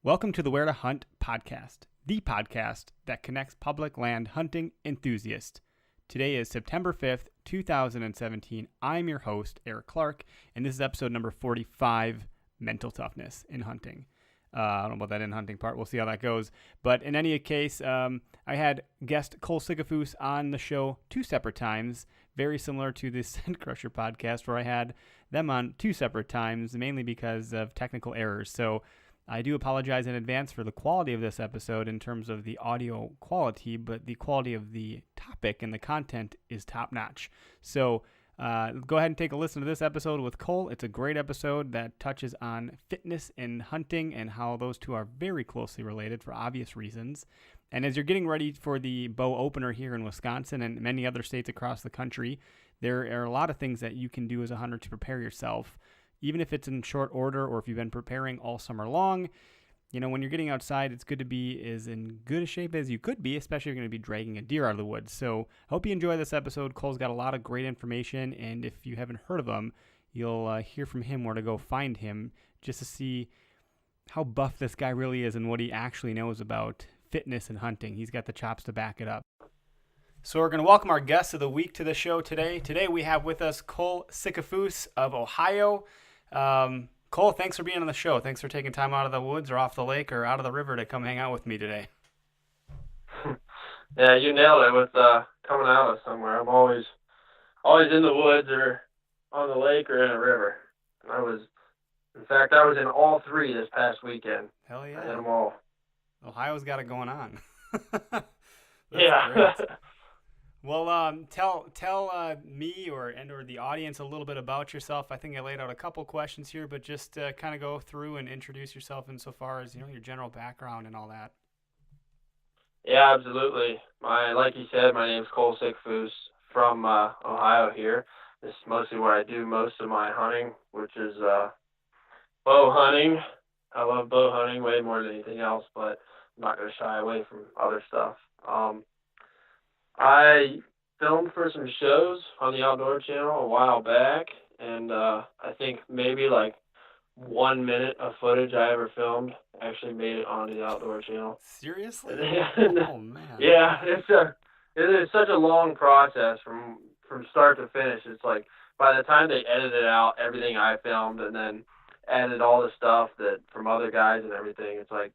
Welcome to the Where to Hunt podcast, the podcast that connects public land hunting enthusiasts. Today is September 5th, 2017. I'm your host, Eric Clark, and this is episode number 45, Mental Toughness in Hunting. I don't know about that in hunting part. We'll see how that goes. But in any case, I had guest Cole Sickafoose on the show two separate times, very similar to the Scent Crusher podcast where I had them on two separate times, mainly because of technical errors. So I do apologize in advance for the quality of this episode in terms of the audio quality, but the quality of the topic and the content is top-notch. So go ahead and take a listen to this episode with Cole. It's a great episode that touches on fitness and hunting and how those two are very closely related for obvious reasons. And as you're getting ready for the bow opener here in Wisconsin and many other states across the country, there are a lot of things that you can do as a hunter to prepare yourself. Even if it's in short order or if you've been preparing all summer long, you know, when you're getting outside, it's good to be as in good a shape as you could be, especially if you're going to be dragging a deer out of the woods. So I hope you enjoy this episode. Cole's got a lot of great information, and if you haven't heard of him, you'll hear from him where to go find him just to see how buff this guy really is and what he actually knows about fitness and hunting. He's got the chops to back it up. So we're going to welcome our guest of the week to the show today. Today we have with us Cole Sickafoose of Ohio. Cole, thanks for being on the show. Thanks for taking time out of the woods or off the lake or out of the river to come hang out with me today. Yeah, you nailed it with coming out of somewhere. I'm always in the woods or on the lake or in a river. And I was in all three this past weekend. Hell yeah. I hit them all. Ohio's got it going on. Yeah. Well, tell me or the audience a little bit about yourself. I think I laid out a couple questions here, but just kind of go through and introduce yourself insofar as, you know, your general background and all that. Yeah, absolutely. Like you said, my name's Cole Sickafoose from Ohio here. This is mostly where I do most of my hunting, which is bow hunting. I love bow hunting way more than anything else, but I'm not going to shy away from other stuff. I filmed for some shows on the Outdoor Channel a while back, and I think maybe like 1 minute of footage I ever filmed actually made it onto the Outdoor Channel. Seriously? Oh, man. Yeah, it is such a long process from start to finish. It's like by the time they edited out everything I filmed and then added all the stuff that from other guys and everything, it's like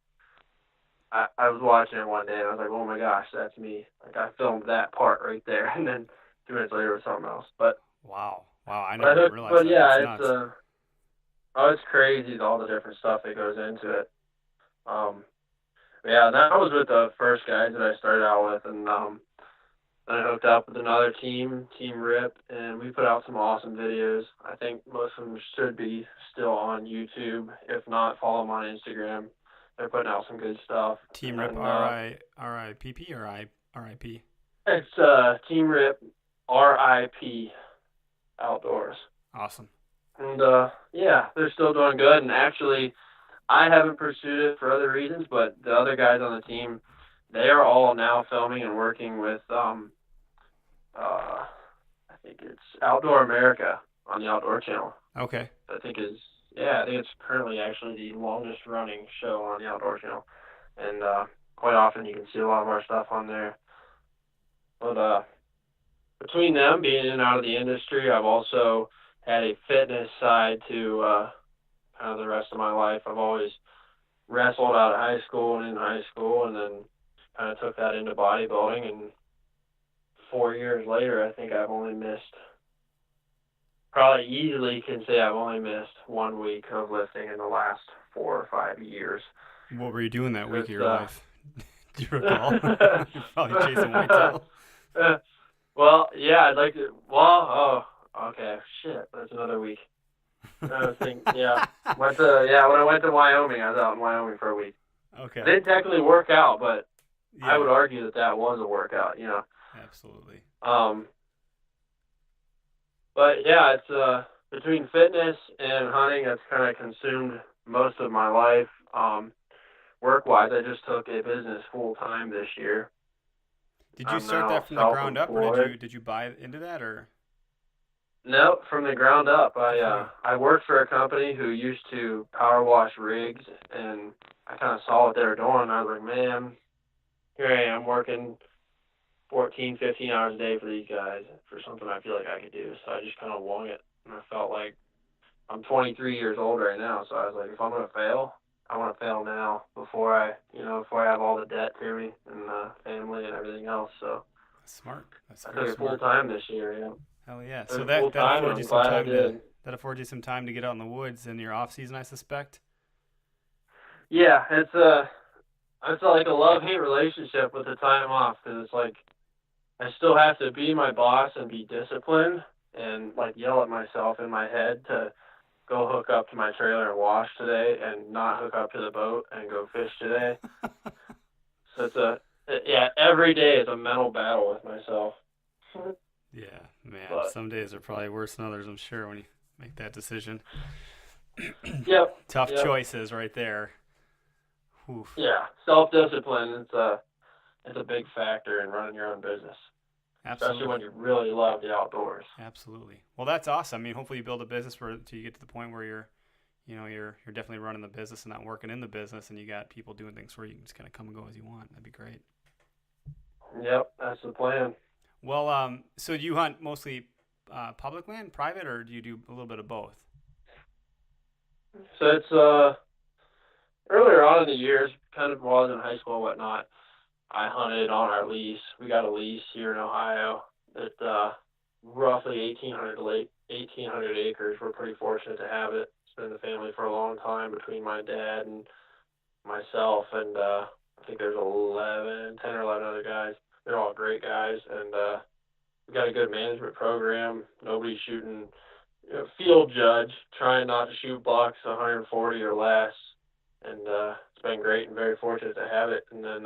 I was watching it one day and I was like, oh my gosh, that's me. Like I filmed that part right there, and then 2 minutes later it was something else. But wow, I never realized that. But yeah, it's it's crazy all the different stuff that goes into it. Yeah, that was with the first guys that I started out with, and then I hooked up with another team, Team Rip, and we put out some awesome videos. I think most of them should be still on YouTube. If not, follow them on Instagram. They're putting out some good stuff. Team Rip, R-I-P-P or R-I-P? It's Team Rip, R-I-P Outdoors. Awesome. And, yeah, they're still doing good. And actually, I haven't pursued it for other reasons, but the other guys on the team, they are all now filming and working with, I think it's Outdoor America on the Outdoor Channel. Okay. I think it's currently actually the longest running show on the Outdoor Channel. And quite often you can see a lot of our stuff on there. But between them being in and out of the industry, I've also had a fitness side to kind of the rest of my life. I've always wrestled out of high school and in high school, and then kind of took that into bodybuilding. And 4 years later, I think I've only missed probably easily can say I've only missed 1 week of lifting in the last 4 or 5 years. What were you doing that week of your life? Do you recall? You're probably chasing whitetail. Well, yeah, I'd like to. Well, okay, shit, that's another week. I was thinking, yeah. When I went to Wyoming, I was out in Wyoming for a week. Okay. Didn't technically work out, but yeah. I would argue that was a workout, you know. Absolutely. But yeah, it's between fitness and hunting, that's kind of consumed most of my life. Work-wise, I just took a business full-time this year. Did you start that from the ground up, or did you buy into that, or? No, from the ground up. I worked for a company who used to power wash rigs, and I kind of saw what they were doing. And I was like, man, here I am working 14, 15 hours a day for these guys for something I feel like I could do. So I just kind of wung it, and I felt like I'm 23 years old right now. So I was like, if I'm gonna fail, I want to fail now before I have all the debt to me and family and everything else. So That's smart. That's I very took it full smart. time this year. Yeah, Hell yeah. took So it full that time, and affords you I'm some glad I time to did. get out in the woods in your off season, I suspect. Yeah, it's like a love-hate relationship with the time off, because it's like I still have to be my boss and be disciplined and like yell at myself in my head to go hook up to my trailer and wash today and not hook up to the boat and go fish today. So yeah, every day is a mental battle with myself. Yeah, man. But Some days are probably worse than others, I'm sure, when you make that decision. yep, Tough yep, choices right there. Oof. yeah, self-discipline. It's a big factor in running your own business, especially Absolutely. when you really love the outdoors. Absolutely. Well, that's awesome. I mean, hopefully you build a business where till you get to the point where you're definitely running the business and not working in the business, and you got people doing things where you can just kind of come and go as you want. That'd be great. Yep, that's the plan. Well, so do you hunt mostly public land, private, or do you do a little bit of both? So it's earlier on in the years, kind of while I was in high school and whatnot, I hunted on our lease. We got a lease here in Ohio at roughly 1,800 acres. We're pretty fortunate to have it. It's been in the family for a long time between my dad and myself, and I think there's 10 or 11 other guys. They're all great guys, and we got a good management program. Nobody's shooting, field judge, trying not to shoot bucks 140 or less, and it's been great and very fortunate to have it. And then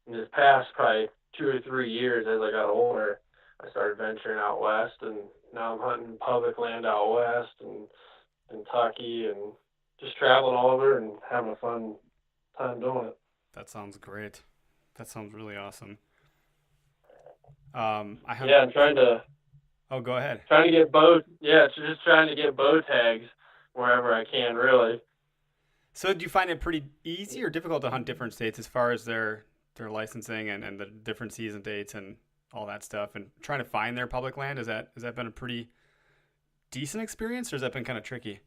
in this past probably 2 or 3 years, as I got older, I started venturing out west, and now I'm hunting public land out west and Kentucky, and just traveling all over and having a fun time doing it. That sounds great. That sounds really awesome. I hunt. Yeah, I'm Oh, go ahead. trying to get bow. Yeah, it's just trying to get bow tags wherever I can, really. So, do you find it pretty easy or difficult to hunt different states as far as their licensing and the different season dates and all that stuff, and trying to find their public land? Has that been a pretty decent experience, or has that been kind of tricky?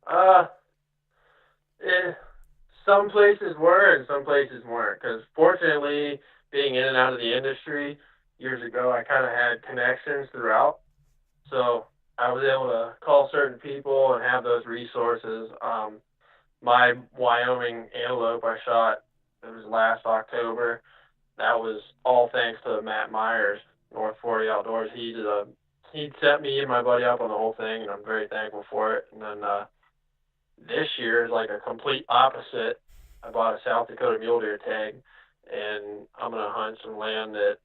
Uh, eh, some places were and some places weren't. Because fortunately, being in and out of the industry years ago, I kind of had connections throughout. So I was able to call certain people and have those resources. My Wyoming antelope I shot, it was last October. That was all thanks to Matt Myers, North 40 Outdoors. He set me and my buddy up on the whole thing, and I'm very thankful for it. And then this year is like a complete opposite. I bought a South Dakota mule deer tag, and I'm gonna hunt some land that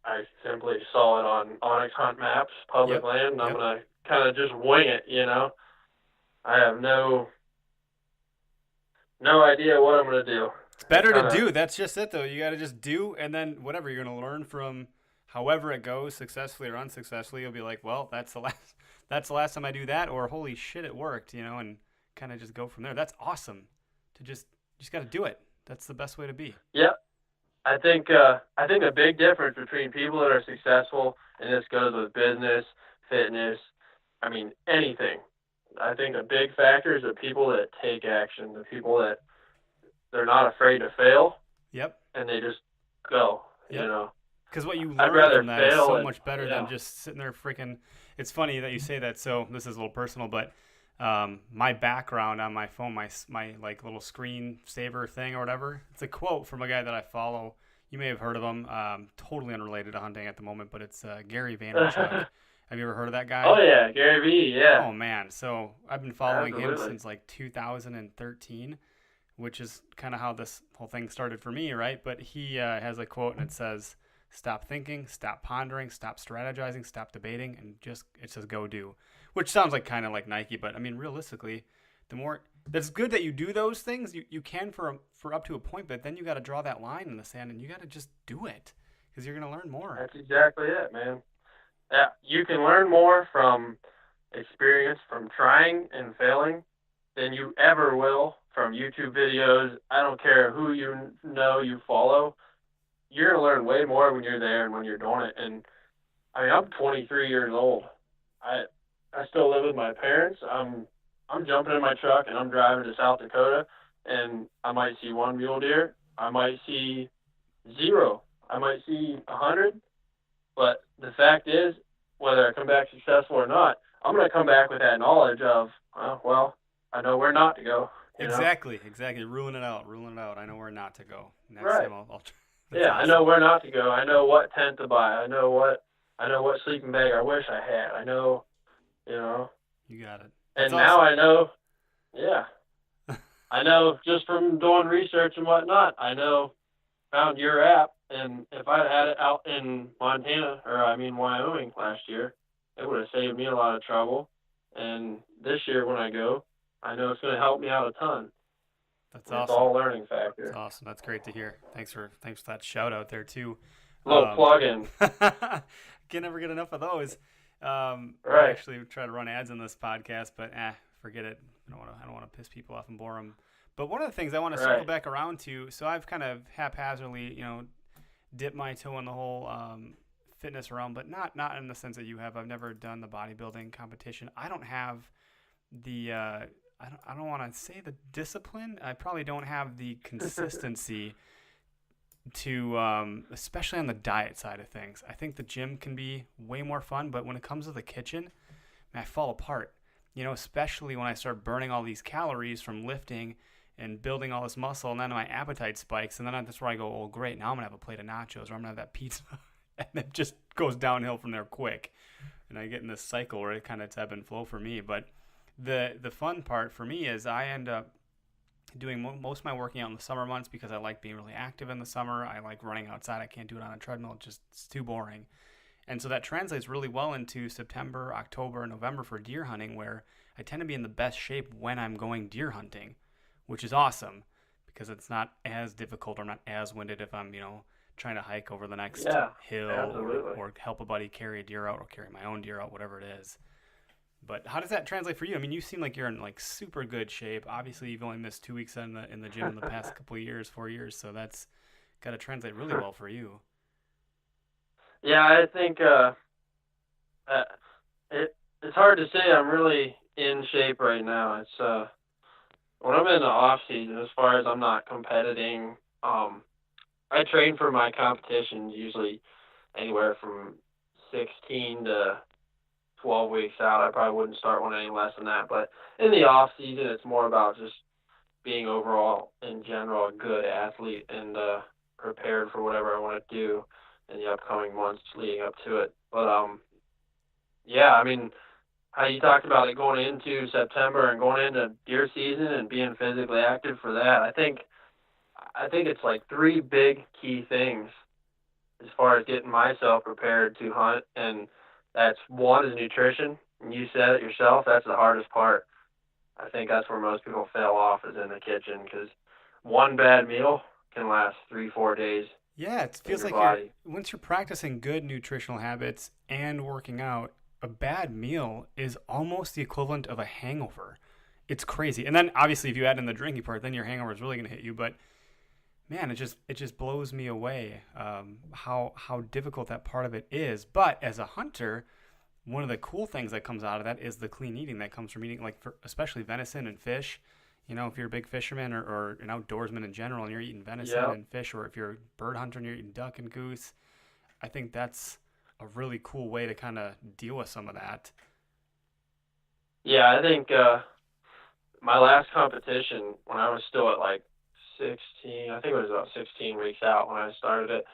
I simply saw it on Onyx Hunt Maps, public Yep. land, and I'm Yep. gonna kind of just wing it. I have no idea what I'm gonna do. It's I better to kind of do. That's just it, though. You got to just do, and then whatever you're going to learn from, however it goes, successfully or unsuccessfully. You'll be like, well, that's the last. That's the last time I do that, or holy shit, it worked, and kind of just go from there. That's awesome. To just got to do it. That's the best way to be. yeah. I think a big difference between people that are successful, and this goes with business, fitness, I mean anything. I think a big factor is the people that take action, the people that they're not afraid to fail Yep. and they just go. You Yep. know, Because what you I'd learn rather from that is fail so and much better than yeah. just sitting there freaking. It's funny that you say that. So this is a little personal, but my background on my phone, my like little screen saver thing or whatever, it's a quote from a guy that I follow. You may have heard of him. Totally unrelated to hunting at the moment, but it's Gary Vaynerchuk. Have you ever heard of that guy? Oh yeah, Gary Vee. Yeah, Oh man, so I've been following him absolutely. since like 2013, which is kind of how this whole thing started for me, right? But he has a quote and it says, "Stop thinking, stop pondering, stop strategizing, stop debating, and just it says go do," which sounds like kind of like Nike, but I mean realistically, the more that's good that you do those things, you can for up to a point, but then you got to draw that line in the sand and you got to just do it because you're gonna learn more. That's exactly it, man. Yeah, you can learn more from experience, from trying and failing, than you ever will from YouTube videos. I don't care who you follow. You're gonna learn way more when you're there and when you're doing it. And I mean, I'm 23 years old. I I still live with my parents. I'm jumping in my truck and I'm driving to South Dakota, and I might see one mule deer. I might see zero. I might see 100. But the fact is, whether I come back successful or not, I'm gonna come back with that knowledge of, well, I know where not to go. You know. Exactly. Ruling it out. I know where not to go. Next Right. time I'll try. That's Yeah, I know awesome. where not to go. I know what tent to buy. I know what sleeping bag I wish I had. I know, you know. You got it. That's And now awesome. I know, yeah, I know just from doing research and whatnot. I know, found your app, and if I'd had it out in Montana, or I mean Wyoming last year, it would have saved me a lot of trouble. And this year when I go, I know it's going to help me out a ton. That's And it's awesome. all a learning That's factor. awesome. That's great to hear. Thanks for that shout out there too. Little plug in, Can never get enough of those. I right? actually try to run ads in this podcast, but forget it. I don't want to piss people off and bore them. But one of the things I want to circle Right. back around to, so I've kind of haphazardly, dipped my toe in the whole fitness realm, but not in the sense that you have. I've never done the bodybuilding competition. I don't have the I don't want to say the discipline. I probably don't have the consistency to especially on the diet side of things. I think the gym can be way more fun, but when it comes to the kitchen, man, I fall apart. Especially when I start burning all these calories from lifting and building all this muscle, and then my appetite spikes, and then that's where I go, oh great, now I'm gonna have a plate of nachos, or I'm gonna have that pizza, and it just goes downhill from there quick, and I get in this cycle where it kind of ebb and flow for me. But the fun part for me is I end up doing most of my working out in the summer months because I like being really active in the summer. I like running outside. I can't do it on a treadmill. It's too boring. And so that translates really well into September, October, and November for deer hunting, where I tend to be in the best shape when I'm going deer hunting, which is awesome because it's not as difficult or not as winded if I'm, trying to hike over the next Yeah, hill absolutely. or help a buddy carry a deer out or carry my own deer out, whatever it is. But how does that translate for you? I mean, you seem like you're in like super good shape. Obviously, you've only missed 2 weeks in the gym in the past couple of years, 4 years, so that's got to translate really well for you. Yeah, I think uh, it's hard to say I'm really in shape right now. It's when I'm in the off season, as far as I'm not competing, I train for my competitions usually anywhere from 16 to 12 weeks out. I probably wouldn't start one any less than that. But in the off season, it's more about just being overall, in general, a good athlete and prepared for whatever I want to do in the upcoming months leading up to it. But yeah, I mean, how you talked about it going into September and going into deer season and being physically active for that. I think it's like three big key things as far as getting myself prepared to hunt, and that's one is nutrition. And you said it yourself. That's the hardest part. I think that's where most people fail off is in the kitchen because one bad meal can last 3-4 days Yeah, it in feels your like you're body. once you're practicing good nutritional habits and working out, a bad meal is almost the equivalent of a hangover. It's crazy. And then obviously if you add in the drinking part, then your hangover is really going to hit you. But man, it just blows me away how difficult that part of it is. But as a hunter, one of the cool things that comes out of that is the clean eating that comes from eating, like especially venison and fish. If you're a big fisherman or an outdoorsman in general, and you're eating venison Yeah, and fish, or if you're a bird hunter and you're eating duck and goose, I think that's a really cool way to kind of deal with some of that. yeah. I think my last competition when I was still at like 16, I think it was about 16 weeks out when I started it,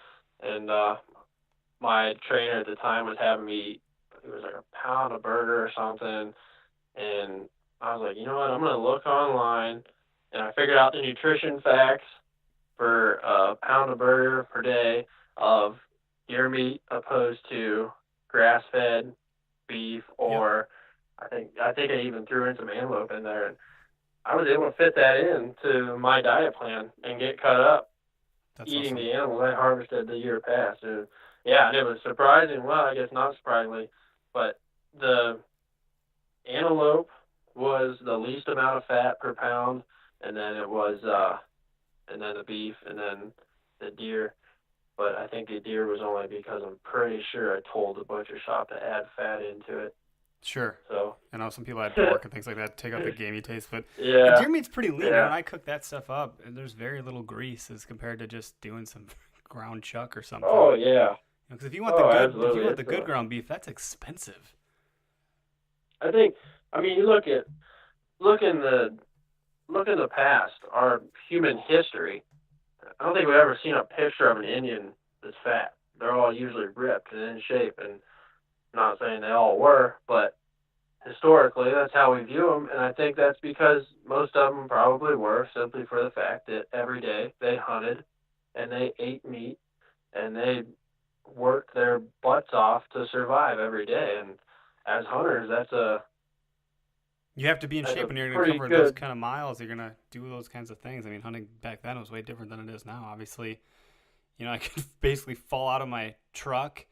and my trainer at the time was having me eat, it was like a pound of burger or something, and I was like, you know what, I'm gonna look online, and I figured out the nutrition facts for a pound of burger per day of deer meat opposed to grass-fed beef, Yep, or I think I even threw in some antelope in there, and I was able to fit that into my diet plan and get cut up that's eating awesome. the animals I harvested the year past. And Yeah, and it was surprising. Well, I guess not surprisingly, but the antelope was the least amount of fat per pound, and then it was, and then the beef, and then the deer. But I think the deer was only because I'm pretty sure I told the butcher shop to add fat into it. Sure. So, I know some people add pork and things like that to take out the gamey taste, but the yeah, deer meat's pretty lean. And yeah. when I cook that stuff up, there's very little grease as compared to just doing some ground chuck or something. Oh, yeah. Because Oh, if you absolutely. want the good ground beef, that's expensive. I think, I mean, you look in the, look in the past, our human history. I don't think we've ever seen a picture of an Indian that's fat. They're all usually ripped and in shape, and I'm not saying they all were, but historically, that's how we view them, and I think that's because most of them probably were simply for the fact that every day they hunted and they ate meat and they worked their butts off to survive every day. And as hunters, You have to be in that's shape a when you're going to pretty cover those good. kind of miles. You're going to do those kinds of things. I mean, hunting back then was way different than it is now. Obviously, I could basically fall out of my truck,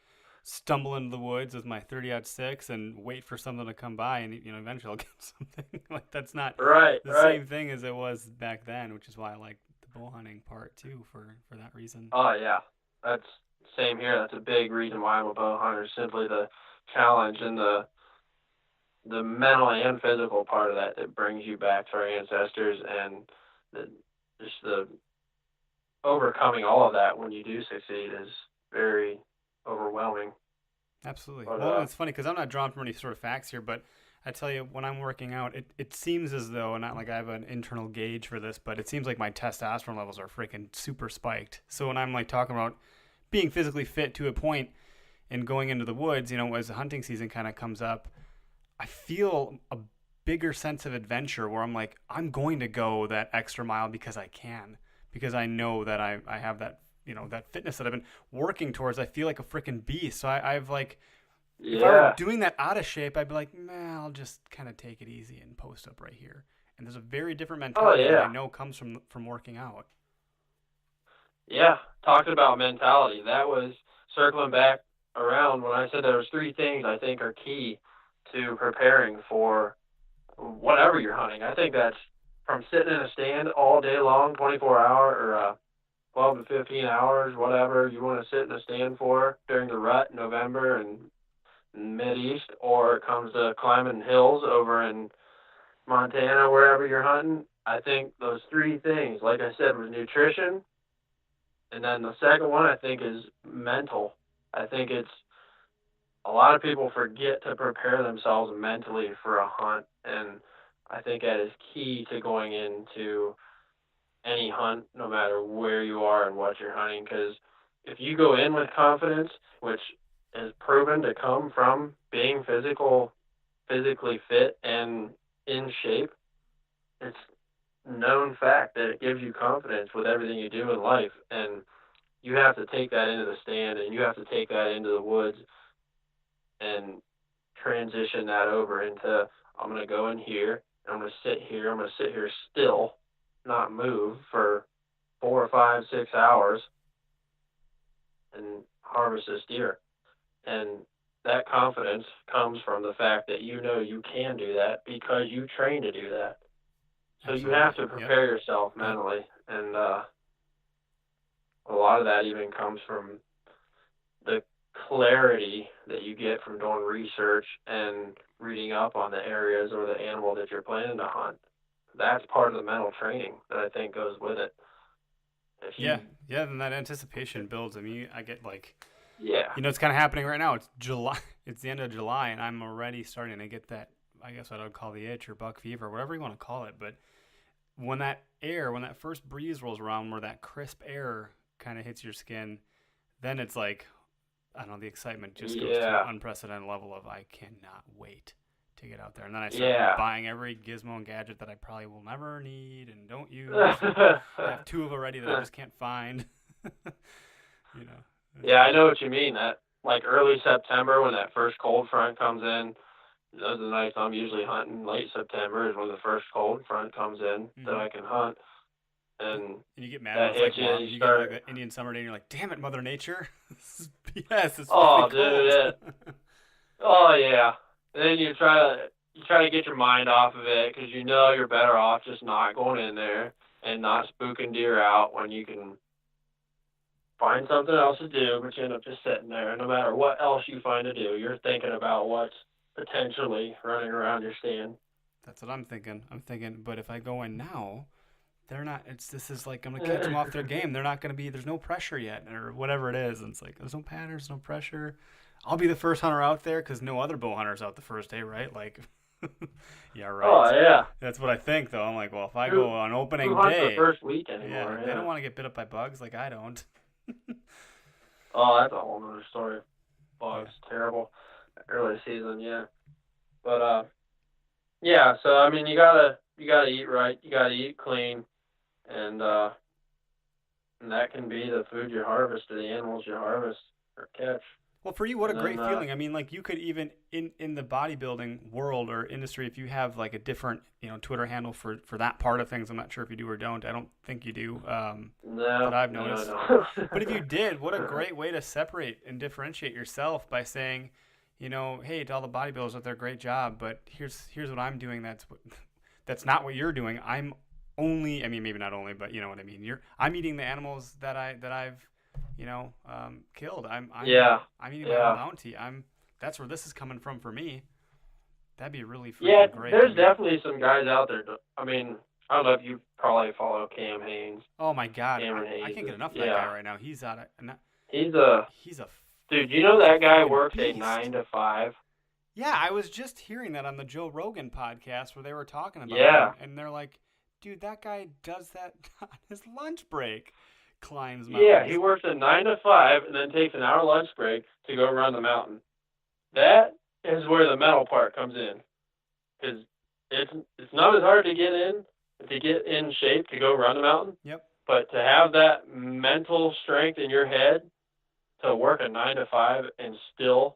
stumble into the woods with my 30-06 and wait for something to come by, and eventually I'll get something. Like, that's not Right, the right. same thing as it was back then, which is why I like the bow hunting part too, for that reason. Oh yeah, that's same here. That's a big reason why I'm a bow hunter. Simply the challenge and the mental and physical part of that that brings you back to our ancestors, and the just the overcoming all of that when you do succeed is very overwhelming. Absolutely. But Well, it's funny because I'm not drawn from any sort of facts here, but I tell you, when I'm working out, it seems as though, not like I have an internal gauge for this, but it seems like my testosterone levels are freaking super spiked. So when I'm like talking about being physically fit to a point and going into the woods, as the hunting season kind of comes up, I feel a bigger sense of adventure where I'm like, I'm going to go that extra mile because I can, because I know that I have that, that fitness that I've been working towards. I feel like a freaking beast. So I've like, if I were yeah, doing that out of shape, I'd be like, man, I'll just kind of take it easy and post up right here. And there's a very different oh mentality that I yeah, know comes from working out. yeah. Talking about mentality, that was circling back around when I said there was three things I think are key to preparing for whatever you're hunting. I think that's from sitting in a stand all day long, 24-hour or 12 to 15 hours, whatever you want to sit in a stand for during the rut in November and mid east, or it comes to climbing hills over in Montana, wherever you're hunting. I think those three things, like I said, was nutrition, and then the second one I think is mental. I think it's a lot of people forget to prepare themselves mentally for a hunt, and I think that is key to going into any hunt, no matter where you are and what you're hunting. Because if you go in with confidence, which is proven to come from being physically fit and in shape, it's known fact that it gives you confidence with everything you do in life. And you have to take that into the stand, and you have to take that into the woods and transition that over into, I'm going to go in here, I'm going to sit here, I'm going to sit here still, not move for 4 or 5, 6 hours and harvest this deer. And that confidence comes from the fact that you know you can do that because you train to do that. So you have Absolutely. to Yep. prepare yourself Yep. mentally. And a lot of that even comes from the clarity that you get from doing research and reading up on the areas or the animal that you're planning to hunt. That's part of the mental training that I think goes with it. If Yeah. you, Yeah. Then that anticipation builds. I mean, I get like, yeah, it's kind of happening right now. It's July. It's the end of July, and I'm already starting to get that. I guess what I would call the itch or buck fever, whatever you want to call it. But when that first breeze rolls around, where that crisp air kind of hits your skin, then it's like, I don't know, the excitement just goes to an yeah, unprecedented level of I cannot wait to get out there. And then I start yeah. buying every gizmo and gadget that I probably will never need and don't use. And I have two of already that I just can't find. you know, Yeah, I know what you mean. That like early September when that first cold front comes in, those are the nights I'm usually hunting. Late September is when the first cold front comes in that mm-hmm. I can hunt, and And you get mad when that it's like hits you. warm. You You get like start, the Indian summer day, and you're like, "Damn it, Mother Nature! This is Yes, it's Oh, freaking dude, cold. oh yeah. And then you try to get your mind off of it because you know you're better off just not going in there and not spooking deer out when you can find something else to do, but you end up just sitting there. No matter what else you find to do, you're thinking about what's potentially running around your stand. That's what I'm thinking. I'm thinking, but if I go in now, they're not. This is like I'm gonna catch them off their game. They're not gonna be. There's no pressure yet, or whatever it is. And it's like there's no patterns, no pressure. I'll be the first hunter out there because no other bow hunter's out the first day, right? Like, yeah, right. Oh yeah. That's what I think, though. I'm like, well, if I Who go on who opening hunts the day, first week yeah, anymore? they Yeah. don't want to get bit up by bugs like I don't. Oh, that's a whole other story. Yeah. Bugs, terrible. Early season, yeah. But yeah. So I mean, you gotta eat right. You gotta eat clean, and that can be the food you harvest or the animals you harvest or catch. Well, for you, what a And then great feeling. I mean, like you could even in the bodybuilding world or industry, if you have like a different Twitter handle for that part of things. I'm not sure if you do or don't. I don't think you do. That no, I've no, noticed. no. But if you did, what a great way to separate and differentiate yourself by saying, hey, to all the bodybuilders out there, great job, but here's what I'm doing. That's not what you're doing. I'm only, I mean, maybe not only, but you know what I mean. I'm eating the animals that I've killed. Yeah, I'm eating my own yeah. bounty. That's where this is coming from for me. That'd be really Yeah, freaking great. I there's mean, definitely some guys out there. I mean, I don't know if you probably follow Cam Haynes. oh my God, Cameron I Hayes can't get is, enough of that yeah. guy right now. He's out of, He's a he's a dude. You know that guy freaking works a beast. 9 to 5. Yeah, I was just hearing that on the Joe Rogan podcast where they were talking about Yeah, him, and they're like, dude, that guy does that on his lunch break, climbs yeah. He mountains. works a 9 to 5 and then takes an hour lunch break to go run the mountain. That is where the mental part comes in, because it's not as hard to get in shape to go run the mountain, Yep. but to have that mental strength in your head to work a 9 to 5 and still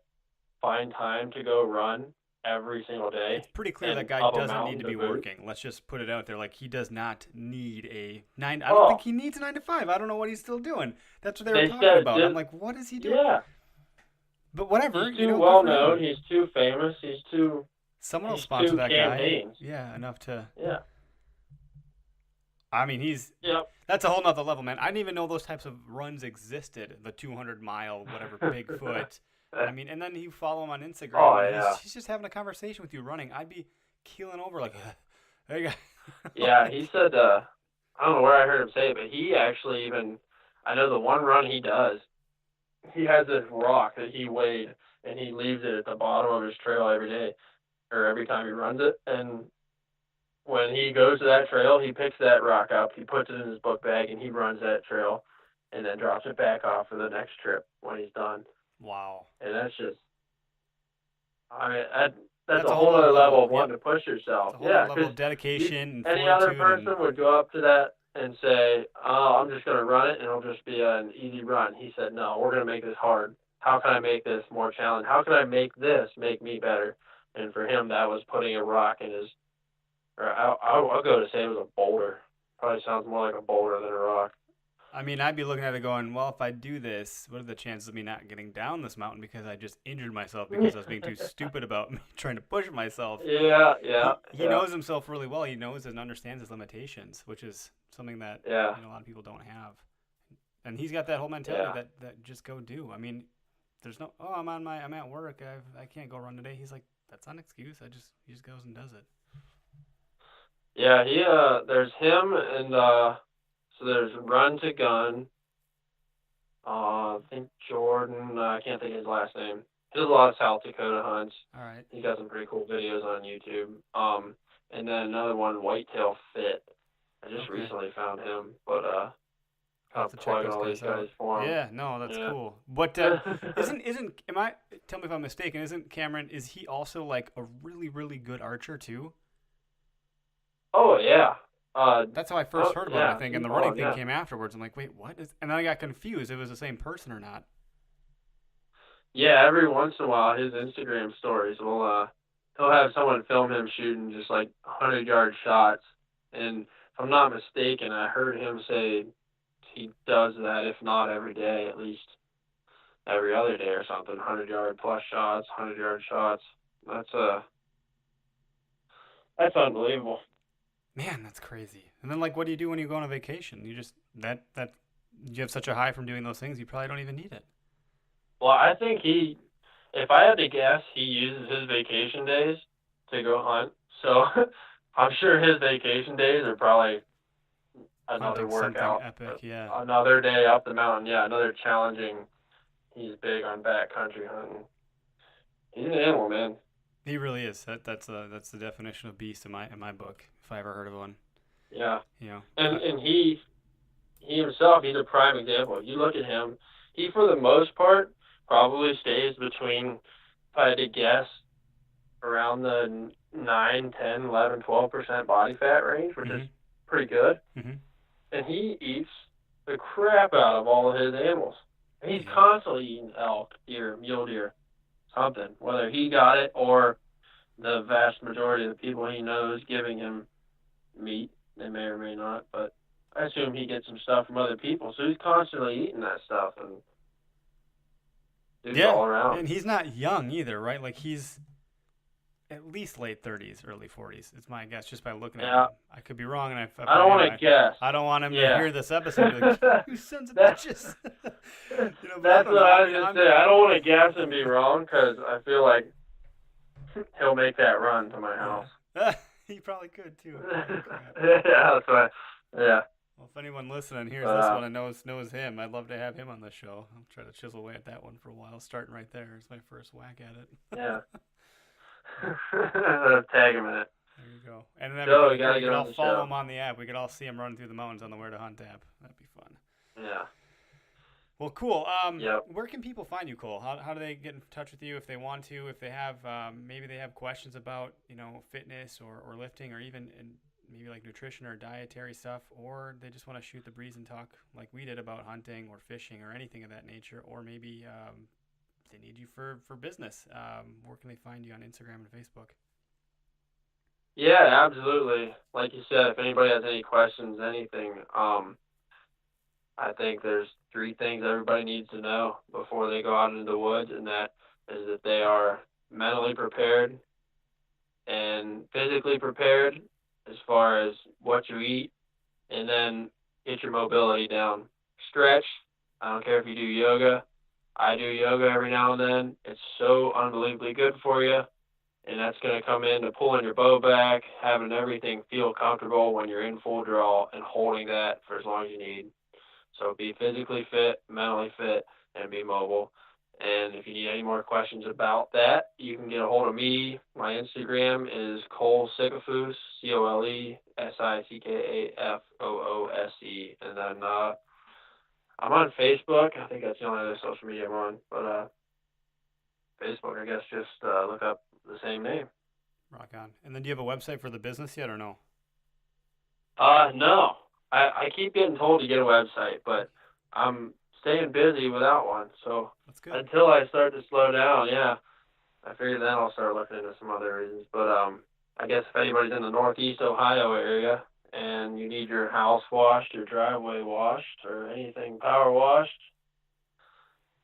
find time to go run every single day It's pretty clear that and guy up a doesn't need mountain to to be boot. working. Let's just put it out there. Like, he does not need a 9. I don't think Oh, he needs a 9 to 5. I don't know what he's still doing. That's what they were they talking said about. I'm just like, what is he doing? yeah. But whatever, He's too good well for him. known. He's too famous. Someone will He's sponsor too that Cam guy. Haynes. Yeah, enough to. Yeah. I mean, Yep. that's a whole nother level, man. I didn't even know those types of runs existed. The 200-mile, whatever, Bigfoot. I mean, and then you follow him on Instagram, Oh and yeah. he's just having a conversation with you running. I'd be keeling over like, hey, guy. Yeah. He said. I don't know where I heard him say it, but he actually even. I know the one run he does. He has this rock that he weighed, and he leaves it at the bottom of his trail every day, or every time he runs it. And when he goes to that trail, he picks that rock up, he puts it in his book bag, and he runs that trail, and then drops it back off for the next trip when he's done. Wow. And that's just, I mean, that's That's a whole nother other level of Yep. wanting to push It's yourself. a whole Yeah, other level because of dedication and any other fortitude. person would go up to that and say, "Oh, I'm just going to run it, and it'll just be an easy run." He said, "No, we're going to make this hard. How can I make this more challenging? How can I make this make me better?" And for him, that was putting a rock in his, or I'll go to say it was a boulder. Probably sounds more like a boulder than a rock. I mean, I'd be looking at it going, well, if I do this, what are the chances of me not getting down this mountain because I just injured myself because I was being too stupid about me trying to push myself? Yeah, He knows himself really well. He knows and understands his limitations, which is something that yeah, a lot of people don't have. And he's got that whole mentality yeah. that just go do. I mean, there's no, oh, I'm at work. I can't go run today. He's like, that's not an excuse. He just goes and does it. Yeah, there's him and so there's Run to Gun. I think Jordan. I can't think of his last name. He does a lot of South Dakota hunts. All right. He's got some pretty cool videos on YouTube. And then another one, Whitetail Fit. I just recently found him, but I'll have kind to of check plugging those all these guys out. guys for him. Yeah, no, that's Yeah. cool. But isn't tell me if I'm mistaken, isn't Cameron, is he also like a really, really good archer too? Oh yeah. That's how I first heard about him, I think, and the running thing yeah. came afterwards. I'm like, wait, what? And then I got confused. It was the same person or not. Yeah, every once in a while, his Instagram stories will he'll have someone film him shooting just like 100-yard shots. And if I'm not mistaken, I heard him say he does that, if not every day, at least. every other day or something. 100-yard plus shots, 100-yard shots. That's unbelievable. Man, that's crazy. And then, like, what do you do when you go on a vacation? You just you have such a high from doing those things, you probably don't even need it. Well, I think if I had to guess, he uses his vacation days to go hunt. So I'm sure his vacation days are probably another Hunting workout. Something epic, yeah. Another day up the mountain, yeah, another challenging. He's big on backcountry hunting. He's an animal, man. He really is. That's the definition of beast in my book, if I ever heard of one. Yeah. You know. And he himself, he's a prime example. You look at him, he for the most part probably stays between, if I had to guess, around the 9, 10, 11, 12% body fat range, which is pretty good. Mm-hmm. And he eats the crap out of all of his animals. And he's constantly eating elk, deer, mule deer, something, whether he got it or the vast majority of the people he knows giving him meat. They may or may not, but I assume he gets some stuff from other people. So he's constantly eating that stuff, and dude's all around. And he's not young either, right? Like, he's at least late 30s, early 40s. It's my guess just by looking at him. I could be wrong, and I don't want to guess. I don't want him to hear this episode and be like, you sons of bitches. That's what I was going to say. I don't want to guess and be wrong, because I feel like he'll make that run to my house. He probably could, too. Yeah, that's right. Yeah. Well, if anyone listening hears this one and knows him, I'd love to have him on the show. I'll try to chisel away at that one for a while. Starting right there is my first whack at it. Yeah. Tag him in it. There you go. And then we could all follow him on the app. We could all see him running through the mountains on the Where to Hunt app. That'd be fun. Yeah. Well, cool. Yep. Where can people find you, Cole? How do they get in touch with you if they want to? If they have, maybe they have questions about, fitness or lifting, or even maybe like nutrition or dietary stuff, or they just want to shoot the breeze and talk like we did about hunting or fishing or anything of that nature, or maybe they need you for business. Where can they find you on Instagram and Facebook? Yeah, absolutely. Like you said, if anybody has any questions, anything, I think there's 3 things everybody needs to know before they go out into the woods, and that is that they are mentally prepared and physically prepared as far as what you eat, and then get your mobility down. Stretch. I don't care if you do yoga. I do yoga every now and then. It's so unbelievably good for you, and that's going to come into pulling your bow back, having everything feel comfortable when you're in full draw, and holding that for as long as you need. So be physically fit, mentally fit, and be mobile. And if you need any more questions about that, you can get a hold of me. My Instagram is Cole Sickafoose, ColeSickafoose. And then I'm on Facebook. I think that's the only other social media I'm on. But Facebook, I guess, just look up the same name. Rock on. And then do you have a website for the business yet or no? No. I keep getting told to get a website, but I'm staying busy without one. So that's good. Until I start to slow down, I figure then I'll start looking into some other reasons. But I guess if anybody's in the Northeast Ohio area and you need your house washed, your driveway washed, or anything power washed,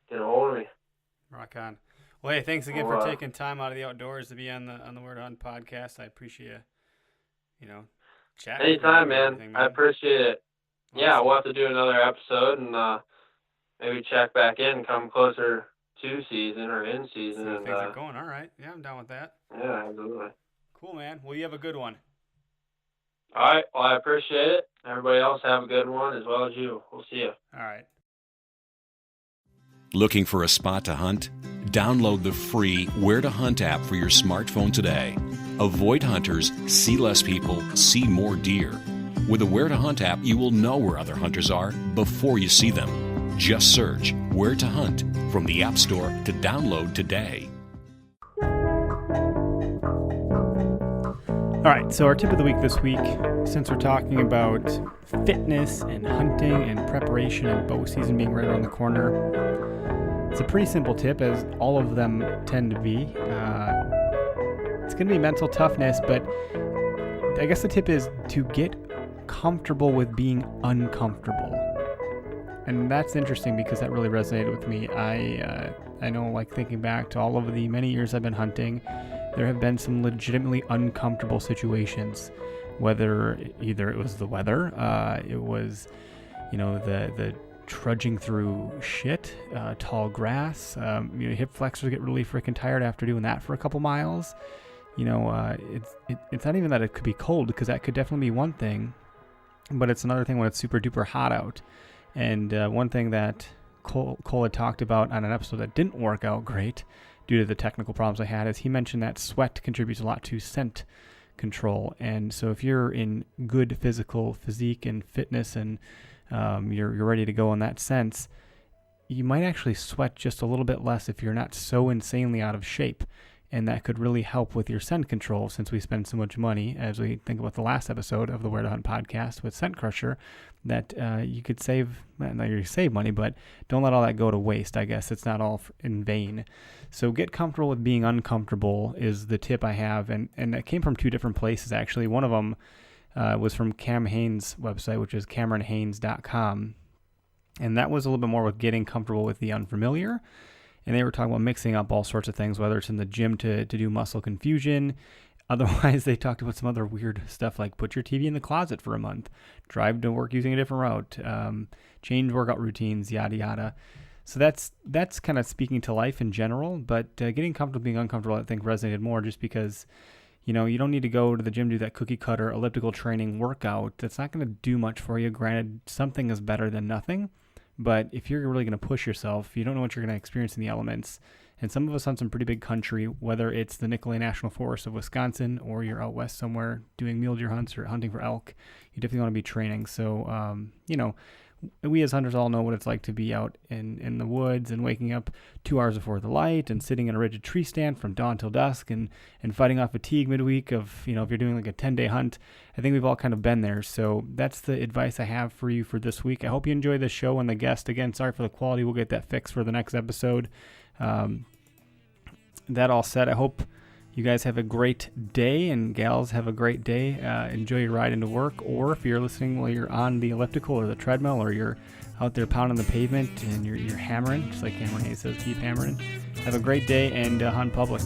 get a hold of me. Rock on. Well, hey, thanks again for taking time out of the outdoors to be on the Where to Hunt podcast. I appreciate you, chatting. Anytime, man. I appreciate it. Awesome. Yeah, we'll have to do another episode and maybe check back in, come closer to season or in season. And things are going all right. Yeah, I'm down with that. Yeah, absolutely. Cool, man. Well, you have a good one. All right. Well, I appreciate it. Everybody else have a good one as well as you. We'll see you. All right. Looking for a spot to hunt? Download the free Where to Hunt app for your smartphone today. Avoid hunters, see less people, see more deer. With the Where to Hunt app, you will know where other hunters are before you see them. Just search Where to Hunt from the App Store to download today. All right, so our tip of the week this week, since we're talking about fitness and hunting and preparation and bow season being right around the corner, it's a pretty simple tip, as all of them tend to be. It's going to be mental toughness, but I guess the tip is to get comfortable with being uncomfortable. And that's interesting because that really resonated with me. I know, like, thinking back to all of the many years I've been hunting, there have been some legitimately uncomfortable situations, whether either it was the weather, it was, the trudging through shit, tall grass, hip flexors get really freaking tired after doing that for a couple miles. It's not even that it could be cold, because that could definitely be one thing, but it's another thing when it's super duper hot out. And one thing that Cole had talked about on an episode that didn't work out great due to the technical problems I had is he mentioned that sweat contributes a lot to scent control. And so if you're in good physique and fitness, and you're ready to go in that sense, you might actually sweat just a little bit less if you're not so insanely out of shape. And that could really help with your scent control, since we spend so much money, as we think about the last episode of the Where to Hunt podcast with Scent Crusher, that you could save money, but don't let all that go to waste. I guess it's not all in vain. So get comfortable with being uncomfortable is the tip I have. And that came from two different places, actually. One of them was from Cam Haines' website, which is CameronHaines.com. And that was a little bit more with getting comfortable with the unfamiliar. And they were talking about mixing up all sorts of things, whether it's in the gym to do muscle confusion. Otherwise, they talked about some other weird stuff like put your TV in the closet for a month, drive to work using a different route, change workout routines, yada, yada. So that's kind of speaking to life in general, but getting comfortable being uncomfortable, I think, resonated more just because, you don't need to go to the gym to do that cookie cutter elliptical training workout. That's not going to do much for you. Granted, something is better than nothing. But if you're really going to push yourself, you don't know what you're going to experience in the elements. And some of us hunt some pretty big country, whether it's the Nicolet National Forest of Wisconsin or you're out west somewhere doing mule deer hunts or hunting for elk, you definitely want to be training. So, we as hunters all know what it's like to be out in the woods and waking up 2 hours before the light and sitting in a rigid tree stand from dawn till dusk and fighting off fatigue midweek of, if you're doing like a 10-day hunt. I think we've all kind of been there. So that's the advice I have for you for this week. I hope you enjoy the show and the guest. Again, sorry for the quality. We'll get that fixed for the next episode. That all said, I hope you guys have a great day, and gals have a great day. Enjoy your ride into work, or if you're listening while you're on the elliptical or the treadmill, or you're out there pounding the pavement and you're hammering, just like Cameron Hayes says, keep hammering. Have a great day and hunt public.